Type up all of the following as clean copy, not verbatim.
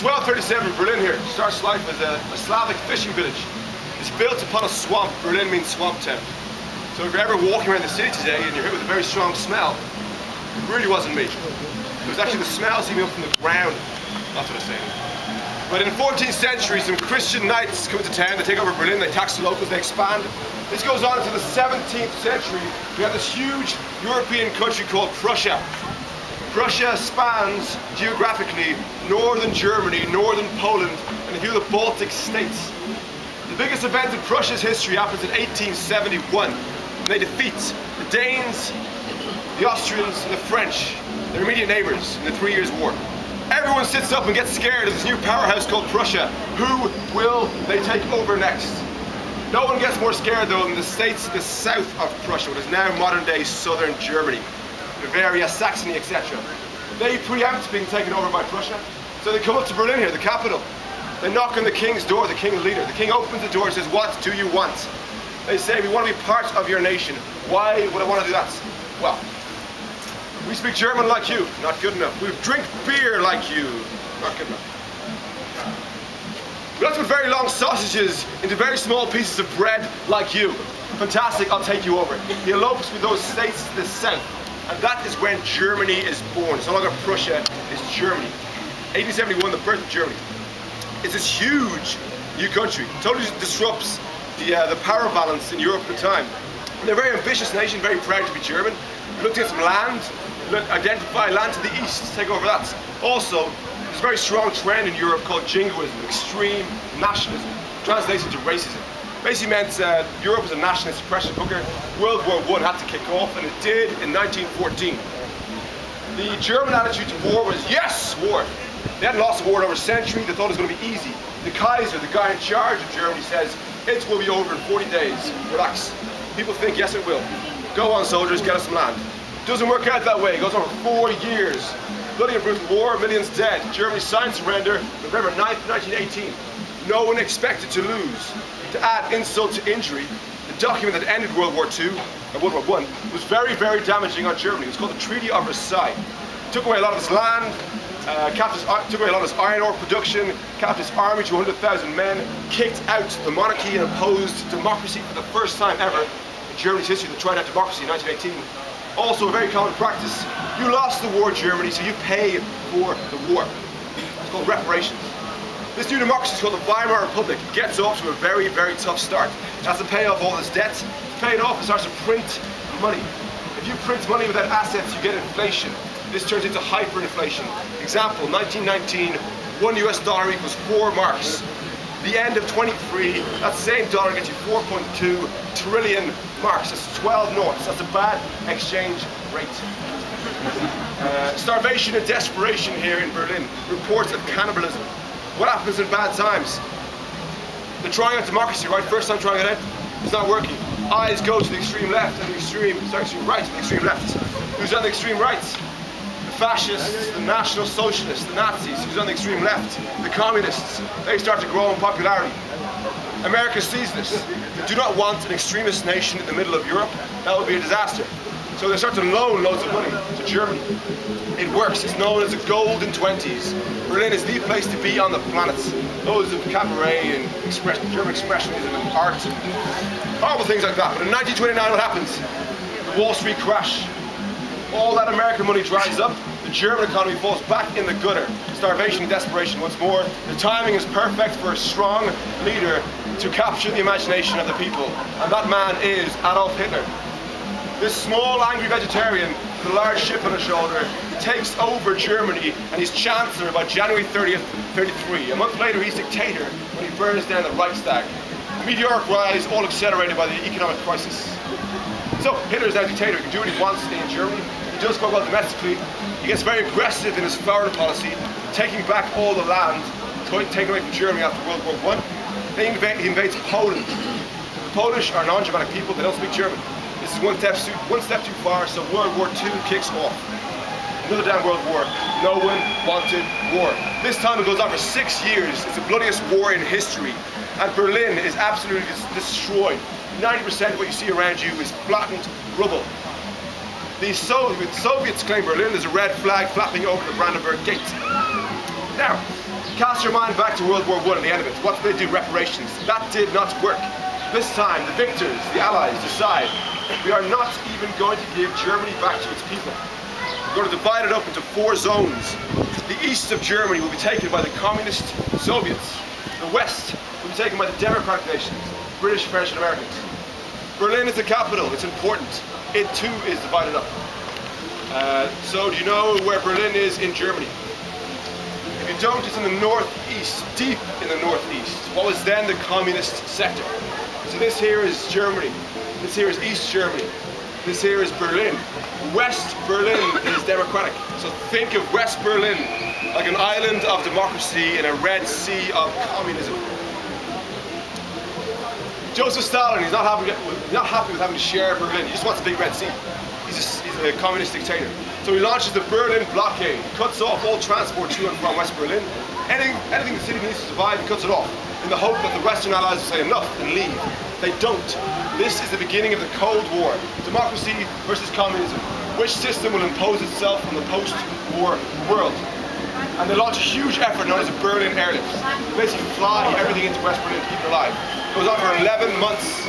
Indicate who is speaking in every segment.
Speaker 1: 1237, Berlin here starts life as a Slavic fishing village. It's built upon a swamp. Berlin means swamp town. So if you're ever walking around the city today and you're hit with a very strong smell, it really wasn't me. It was actually the smell coming up from the ground. That's what I'm saying. But in the 14th century, some Christian knights come into town, they take over Berlin, they tax the locals, they expand. This goes on into the 17th century. We have this huge European country called Prussia. Prussia spans geographically northern Germany, northern Poland, and a few of the Baltic states. The biggest event in Prussia's history happens in 1871. And they defeat the Danes, the Austrians, and the French, their immediate neighbors, in the 3 Years' War. Everyone sits up and gets scared of this new powerhouse called Prussia. Who will they take over next? No one gets more scared though than the states to the south of Prussia, what is now modern-day southern Germany. Bavaria, Saxony, etc. They preempt being taken over by Prussia, so they come up to Berlin here, the capital. They knock on the king's door, the king leader. The king opens the door and says, "What do you want?" They say, "We want to be part of your nation." "Why would I want to do that?" "Well, we speak German like you." "Not good enough." "We drink beer like you." "Not good enough." "We like to put very long sausages into very small pieces of bread like you." "Fantastic, I'll take you over." He elopes with those states to the south. And that is when Germany is born. It's no longer Prussia, it's Germany. 1871, the birth of Germany. It's this huge new country. It totally disrupts the power balance in Europe at the time. And they're a very ambitious nation, very proud to be German. We looked at some land, identify land to the east, take over that. Also, there's a very strong trend in Europe called jingoism, extreme nationalism, translates into racism. Basically meant Europe was a nationalist pressure cooker. World War I had to kick off, and it did in 1914. The German attitude to war was, yes, war. They hadn't lost the war in over a century, they thought it was going to be easy. The Kaiser, the guy in charge of Germany, says, it will be over in 40 days, relax. People think, yes it will. Go on soldiers, get us some land. Doesn't work out that way, it goes on for 4 years. Bloody and brutal war, millions dead. Germany signed surrender November 9th, 1918. No one expected to lose. To add insult to injury, the document that ended World War II, or World War I, was very, very damaging on Germany. It was called the Treaty of Versailles. It took away a lot of its land, took away a lot of its iron ore production, capped its army to 100,000 men, kicked out the monarchy and imposed democracy for the first time ever in Germany's history. They tried out democracy in 1918. Also a very common practice. You lost the war, Germany, so you pay for the war. It's called reparations. This new democracy is called the Weimar Republic. It gets off to a very, very tough start. It has to pay off all its debts. To pay it off, it starts to print money. If you print money without assets, you get inflation. This turns into hyperinflation. Example, 1919, $1 equals 4 marks. The end of 23, that same dollar gets you 4.2 trillion marks. That's 12 noughts. That's a bad exchange rate. Starvation and desperation here in Berlin. Reports of cannibalism. What happens in bad times? They're trying out democracy, right? First time trying it out, it's not working. Eyes go to the extreme left and the extreme right to the extreme left. Who's on the extreme right? The fascists, the National Socialists, the Nazis. Who's on the extreme left? The communists. They start to grow in popularity. America sees this. They do not want an extremist nation in the middle of Europe. That would be a disaster. So they start to loan loads of money to Germany. It works. It's known as the golden 20s. Berlin is the place to be on the planet. Loads of cabaret and German expressionism and art and horrible things like that. But in 1929, what happens? The Wall Street crash. All that American money dries up. The German economy falls back in the gutter. Starvation and desperation once more. The timing is perfect for a strong leader to capture the imagination of the people. And that man is Adolf Hitler. This small, angry vegetarian with a large chip on his shoulder takes over Germany, and he's chancellor by January 30th, 33. A month later, he's dictator when he burns down the Reichstag. The meteoric rise, all accelerated by the economic crisis. So Hitler is now dictator. He can do what he wants in Germany. He does quite well domestically. He gets very aggressive in his foreign policy, taking back all the land taken away from Germany after World War I. Then he invades Poland. The Polish are non-Germanic people. They don't speak German. This is one step too far, so World War II kicks off. Another damn world war. No one wanted war. This time it goes on for 6 years. It's the bloodiest war in history. And Berlin is absolutely destroyed. 90% of what you see around you is flattened rubble. The Soviets claim Berlin. There's a red flag flapping over the Brandenburg Gate. Now, Cast your mind back to World War I and the end of it. What did they do? Reparations. That did not work. This time, the victors, the Allies, decide we are not even going to give Germany back to its people. We're going to divide it up into 4 zones. The east of Germany will be taken by the communist Soviets. The west will be taken by the democratic nations, British, French and Americans. Berlin is the capital, it's important. It too is divided up. So do you know where Berlin is in Germany? If you don't, it's in the northeast, deep in the northeast. What was then the communist sector. So this here is Germany. This here is East Germany. This here is Berlin. West Berlin is democratic. So think of West Berlin like an island of democracy in a red sea of communism. Joseph Stalin, he's not happy with having to share Berlin. He just wants a big red sea. He's a communist dictator. So he launches the Berlin blockade. He cuts off all transport to and from West Berlin. Anything the city needs to survive, he cuts it off, in the hope that the Western Allies will say enough and leave. They don't. This is the beginning of the Cold War. Democracy versus communism. Which system will impose itself on the post-war world? And they launch a huge effort known as the Berlin airlift. They basically fly everything into West Berlin to keep it alive. It goes on for 11 months.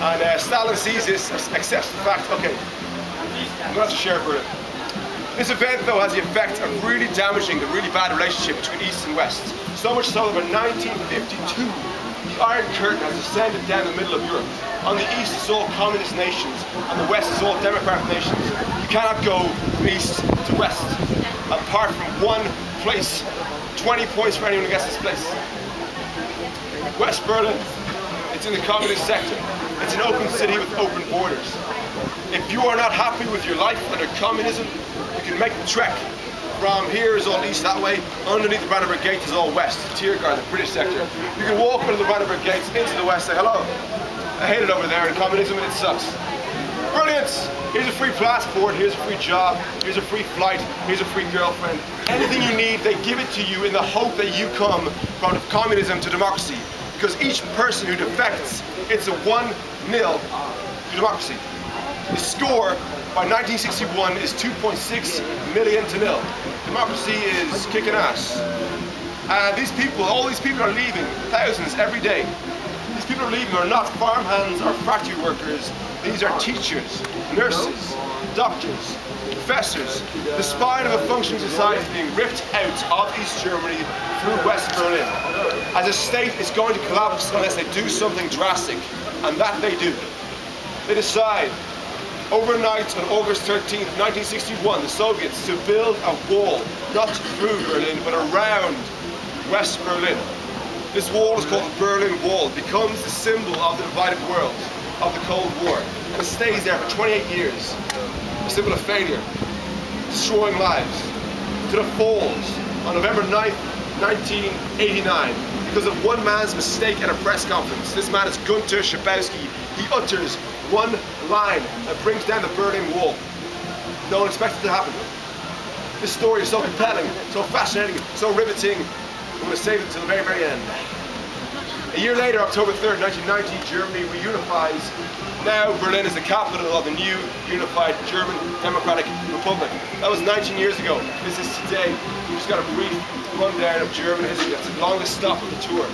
Speaker 1: And Stalin sees this, accepts the fact, okay, I'm going to have to share Berlin. This event, though, has the effect of really damaging the really bad relationship between East and West. So much so that in 1952, the Iron Curtain has descended down the middle of Europe. On the East, it's all communist nations. On the West, it's all democratic nations. You cannot go from East to West, apart from one place. 20 points for anyone who gets this place. West Berlin, it's in the communist sector. It's an open city with open borders. If you are not happy with your life under communism, you can make the trek. From here is all east that way, underneath the Brandenburg Gate is all west, Tiergarten, the British sector. You can walk under the Brandenburg Gates into the west, say hello. I hate it over there in communism and it sucks. Brilliant! Here's a free passport, here's a free job, here's a free flight, here's a free girlfriend. Anything you need, they give it to you in the hope that you come from communism to democracy. Because each person who defects, it's a 1-0 to democracy. The score by 1961 is 2.6 million to 0. Democracy is kicking ass. These people, all these people are leaving, thousands every day. These people are leaving are not farmhands or factory workers. These are teachers, nurses, doctors, professors. The spine of a functioning society is being ripped out of East Germany through West Berlin. As a state, it's going to collapse unless they do something drastic, and that they do. They decide, overnight on August 13th, 1961, the Soviets to build a wall, not through Berlin, but around West Berlin. This wall is called the Berlin Wall. It becomes the symbol of the divided world, of the Cold War. And it stays there for 28 years. A symbol of failure, destroying lives. Till it falls on November 9th, 1989, because of one man's mistake at a press conference. This man is Günter Schabowski. He utters one line that brings down the Berlin Wall. No one expected it to happen. This story is so compelling, so fascinating, so riveting. I'm going to save it until the very, very end. A year later, October 3rd, 1990, Germany reunifies. Now Berlin is the capital of the new unified German Democratic Republic. That was 19 years ago. This is today. We just got a brief rundown of German history. That's the longest stop of the tour.